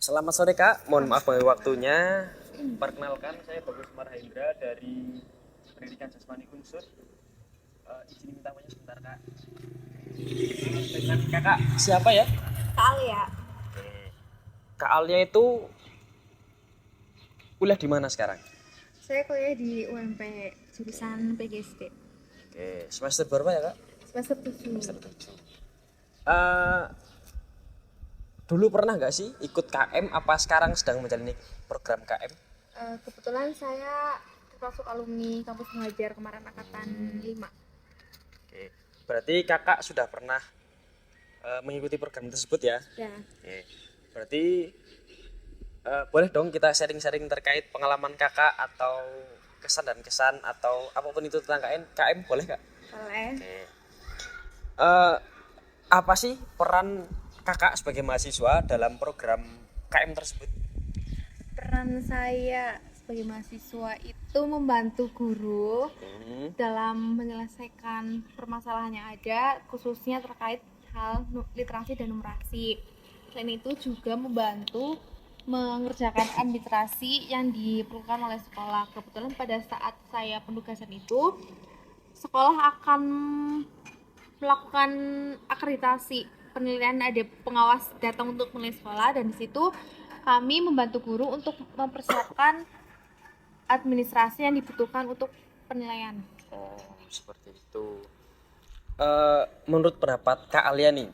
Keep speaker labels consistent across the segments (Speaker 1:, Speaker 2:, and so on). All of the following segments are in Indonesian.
Speaker 1: Selamat sore Kak, mohon maaf bagi waktunya. Perkenalkan, saya Bagus Marhendra dari Pendidikan Jasmani Unsur. Izin minta tanya sebentar Kak. Dengan Kakak siapa ya?
Speaker 2: Kak Alia.
Speaker 1: Kak Alia itu kuliah di mana sekarang?
Speaker 2: Saya kuliah di UMP jurusan PGSD.
Speaker 1: Oke, semester berapa ya Kak?
Speaker 2: Semester 7.
Speaker 1: Semester 7. Eh, dulu pernah nggak sih ikut KM, apa sekarang sedang menjalani program KM?
Speaker 2: Kebetulan saya termasuk alumni kampus mengajar kemarin angkatan 5.
Speaker 1: Oke, berarti Kakak sudah pernah mengikuti program tersebut ya?
Speaker 2: Ya.
Speaker 1: Oke, berarti boleh dong kita sharing-sharing terkait pengalaman Kakak atau kesan dan kesan atau apapun itu tentang KM boleh Kak?
Speaker 2: Boleh.
Speaker 1: Oke. Eh, apa sih peran Kakak sebagai mahasiswa dalam program KM tersebut?
Speaker 2: Peran saya sebagai mahasiswa itu membantu guru dalam menyelesaikan permasalahan yang ada, khususnya terkait hal literasi dan numerasi. Selain itu juga membantu mengerjakan administrasi yang diperlukan oleh sekolah. Kebetulan pada saat saya penugasan itu, sekolah akan melakukan akreditasi penilaian, ada pengawas datang untuk menilai sekolah, dan di situ kami membantu guru untuk mempersiapkan administrasi yang dibutuhkan untuk penilaian.
Speaker 1: Oh, seperti itu. Menurut pendapat Kak Alia nih,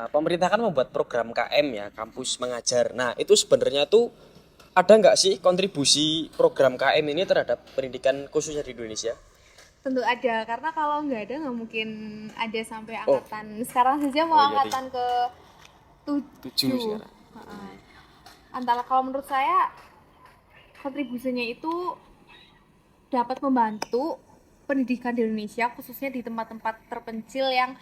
Speaker 1: pemerintah kan membuat program KM ya, kampus mengajar. Nah, itu sebenarnya tuh ada nggak sih kontribusi program KM ini terhadap pendidikan khususnya di Indonesia?
Speaker 2: Tentu ada, karena kalau nggak ada nggak mungkin ada sampai angkatan sekarang saja mau
Speaker 1: Oh, iya,
Speaker 2: angkatan ke
Speaker 1: 7
Speaker 2: 7.
Speaker 1: sekarang.
Speaker 2: Antara kalau menurut saya kontribusinya itu dapat membantu pendidikan di Indonesia, khususnya di tempat-tempat terpencil yang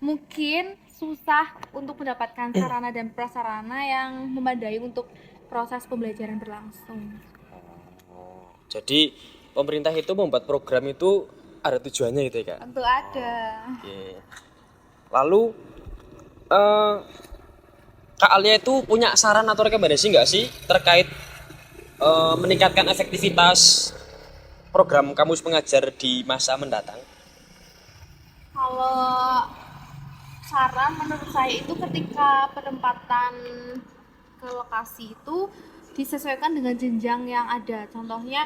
Speaker 2: mungkin susah untuk mendapatkan sarana dan prasarana yang memadai untuk proses pembelajaran berlangsung.
Speaker 1: Jadi pemerintah itu membuat program itu ada tujuannya gitu ya Kak?
Speaker 2: Tentu ada.
Speaker 1: Oke. Lalu eh, Kak Alia itu punya saran atau rekomendasi nggak sih terkait meningkatkan efektivitas program kamus mengajar di masa mendatang?
Speaker 2: Kalau saran menurut saya itu ketika penempatan ke lokasi itu disesuaikan dengan jenjang yang ada. Contohnya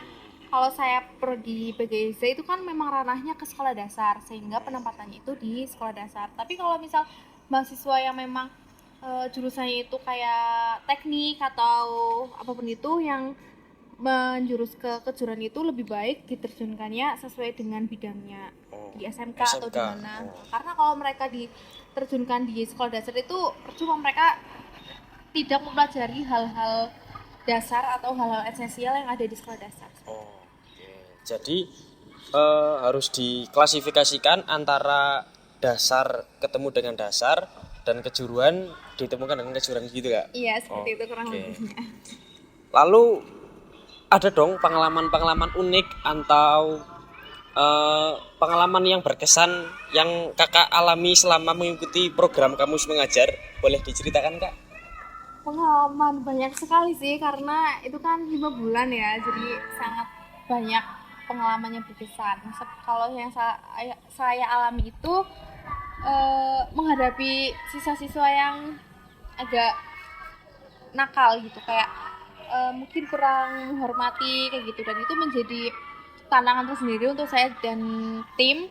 Speaker 2: kalau saya di PGSD itu kan memang ranahnya ke sekolah dasar, sehingga penempatannya itu di sekolah dasar. Tapi kalau misal mahasiswa yang memang jurusannya itu kayak teknik atau apapun itu yang menjurus ke kejuruan itu, lebih baik diterjunkannya sesuai dengan bidangnya di SMK atau di mana. Karena kalau mereka diterjunkan di sekolah dasar itu percuma, mereka tidak mempelajari hal-hal dasar atau hal-hal esensial yang ada di sekolah dasar.
Speaker 1: Jadi harus diklasifikasikan antara dasar ketemu dengan dasar dan kejuruan ditemukan dengan kejuruan gitu Kak?
Speaker 2: Iya, seperti itu kurang lebihnya.
Speaker 1: Lalu ada dong pengalaman-pengalaman unik atau pengalaman yang berkesan yang Kakak alami selama mengikuti program kamus mengajar, boleh diceritakan Kak?
Speaker 2: Pengalaman banyak sekali sih, karena itu kan 5 bulan ya, jadi sangat banyak pengalaman yang berkesan. Kalau yang saya alami itu menghadapi siswa-siswa yang agak nakal gitu, kayak mungkin kurang menghormati kayak gitu, dan itu menjadi tantangan tersendiri untuk saya dan tim.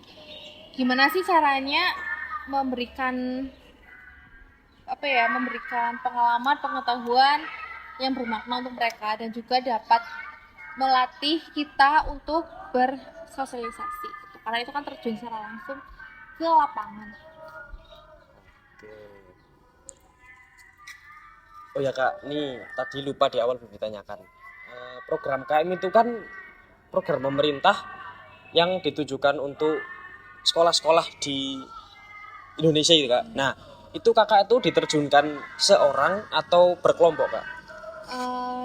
Speaker 2: Gimana sih caranya memberikan pengalaman, pengetahuan yang bermakna untuk mereka, dan juga dapat melatih kita untuk bersosialisasi gitu. Karena itu kan terjun secara langsung ke lapangan.
Speaker 1: Oh ya Kak, nih tadi lupa di awal belum ditanyakan. Program KM itu kan program pemerintah yang ditujukan untuk sekolah-sekolah di Indonesia gitu Kak. Nah, itu Kakak itu diterjunkan seorang atau berkelompok Kak?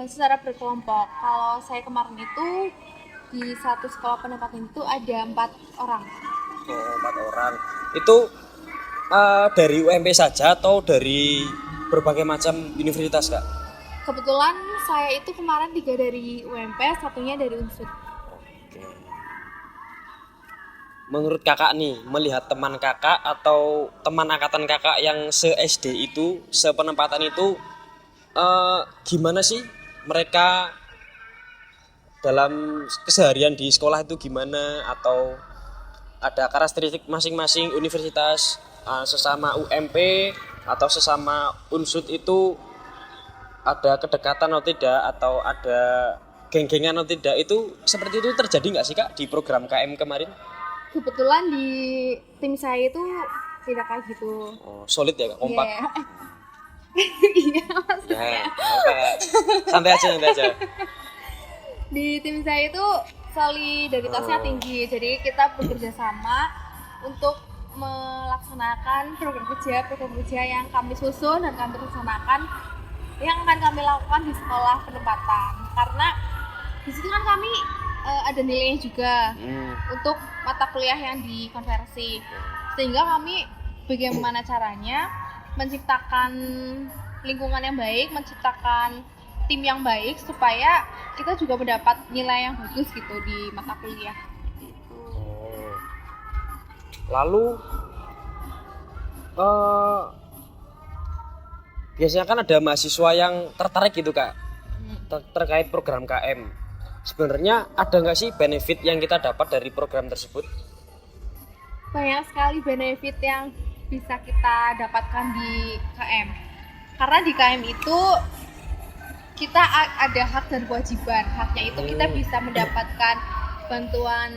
Speaker 2: Secara berkelompok. Kalau saya kemarin itu di satu sekolah penempatan itu ada 4 orang.
Speaker 1: Oh, 4 orang. Itu dari UMP saja atau dari berbagai macam universitas Kak?
Speaker 2: Kebetulan saya itu kemarin 3 dari UMP, satunya dari Unsur.
Speaker 1: Oke. Menurut kakak nih, melihat teman kakak atau teman angkatan kakak yang se-SD itu, sepenempatan itu, gimana sih mereka dalam keseharian di sekolah itu gimana, atau ada karakteristik masing-masing universitas, sesama UMP atau sesama Unsud itu ada kedekatan atau tidak, atau ada geng-gengan atau tidak, itu seperti itu terjadi nggak sih kak di program KM kemarin?
Speaker 2: Kebetulan di tim saya itu tidak kayak gitu.
Speaker 1: Oh, solid ya kak, kompak.
Speaker 2: Iya. Iya maksudnya.
Speaker 1: Ya, apa, santai aja.
Speaker 2: Di tim saya itu solidaritasnya tinggi, jadi kita bekerja sama untuk melaksanakan program kerja yang kami susun dan kami rencanakan yang akan kami lakukan di sekolah penempatan, karena di situ kan kami ada nilainya juga untuk mata kuliah yang dikonversi, sehingga kami bagaimana caranya menciptakan lingkungan yang baik, menciptakan tim yang baik supaya kita juga mendapat nilai yang bagus gitu di mata kuliah.
Speaker 1: Oh. Lalu biasanya kan ada mahasiswa yang tertarik gitu kak, terkait program KM. Sebenarnya ada nggak sih benefit yang kita dapat dari program tersebut?
Speaker 2: Banyak sekali benefit yang bisa kita dapatkan di KM. Karena di KM itu kita ada hak dan kewajiban. Haknya itu kita bisa mendapatkan bantuan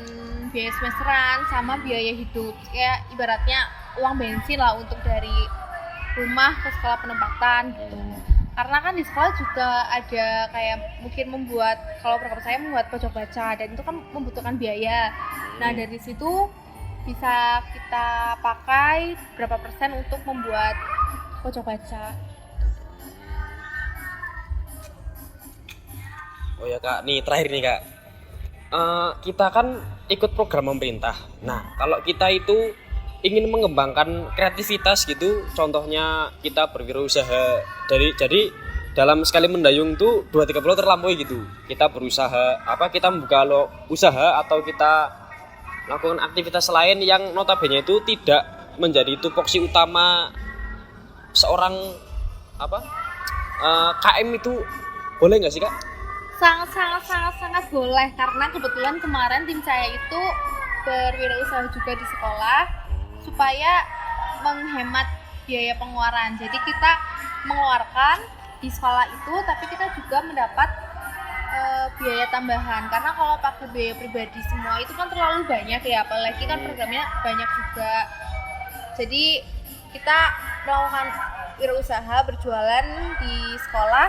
Speaker 2: biaya semesteran sama biaya hidup. Kayak ibaratnya uang bensin lah untuk dari rumah ke sekolah penempatan gitu. Karena kan di sekolah juga ada kayak mungkin kalau program saya membuat pojok baca, dan itu kan membutuhkan biaya. Nah dari situ bisa kita pakai berapa persen untuk membuat pojok baca.
Speaker 1: Oh ya kak, nih terakhir nih kak, kita kan ikut program pemerintah. Nah kalau kita itu ingin mengembangkan kreativitas gitu, contohnya kita berwirausaha, jadi dalam sekali mendayung tuh 2-3 pulau terlampaui gitu, kita berusaha kita membuka usaha atau kita melakukan aktivitas lain yang notabene itu tidak menjadi tupoksi utama seorang KM itu, boleh nggak sih kak?
Speaker 2: Sangat boleh, karena kebetulan kemarin tim saya itu berwirausaha juga di sekolah supaya menghemat biaya pengeluaran. Jadi kita mengeluarkan di sekolah itu, tapi kita juga mendapat biaya tambahan, karena kalau pakai biaya pribadi semua itu kan terlalu banyak ya, apalagi kan programnya banyak juga. Jadi kita melakukan wirausaha, berjualan di sekolah,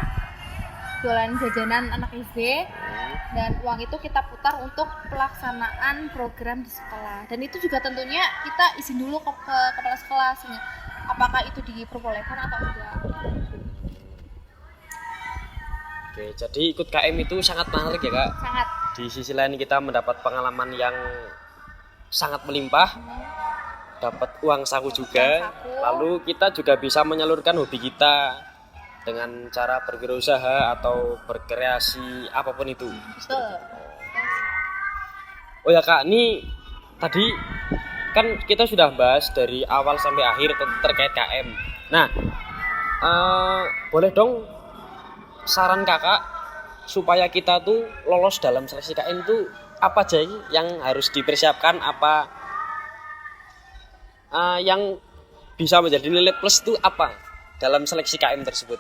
Speaker 2: jualan jajanan anak SD, dan uang itu kita putar untuk pelaksanaan program di sekolah. Dan itu juga tentunya kita izin dulu ke kepala sekolah, apakah itu diperbolehkan atau tidak.
Speaker 1: Oke, jadi ikut KM itu sangat menarik ya kak.
Speaker 2: Sangat.
Speaker 1: Di sisi lain kita mendapat pengalaman yang sangat melimpah, dapat uang saku juga, lalu kita juga bisa menyalurkan hobi kita dengan cara berwirausaha atau berkreasi apapun itu.
Speaker 2: Betul.
Speaker 1: Oh ya kak, ini tadi kan kita sudah bahas dari awal sampai akhir terkait KM. Nah, boleh dong saran kakak supaya kita tuh lolos dalam seleksi KM itu apa aja yang harus dipersiapkan, apa yang bisa menjadi nilai plus itu apa dalam seleksi KM tersebut?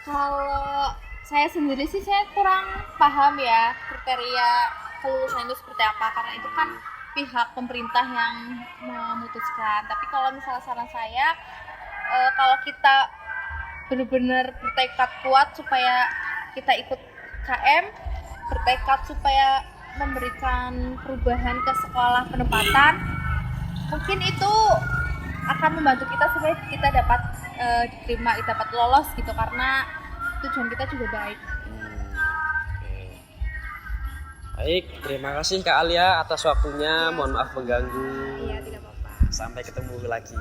Speaker 2: Kalau saya sendiri sih saya kurang paham ya kriteria kelulusan itu seperti apa, karena itu kan pihak pemerintah yang memutuskan. Tapi kalau misalnya saran saya, kalau kita benar-benar bertekad kuat supaya kita ikut KM, bertekad supaya memberikan perubahan ke sekolah penempatan, mungkin itu akan membantu kita supaya kita dapat diterima, dapat lolos gitu, karena tujuan kita juga baik.
Speaker 1: Baik, terima kasih Kak Alia atas waktunya. Mohon maaf mengganggu.
Speaker 2: Iya, tidak apa-apa.
Speaker 1: Sampai ketemu lagi.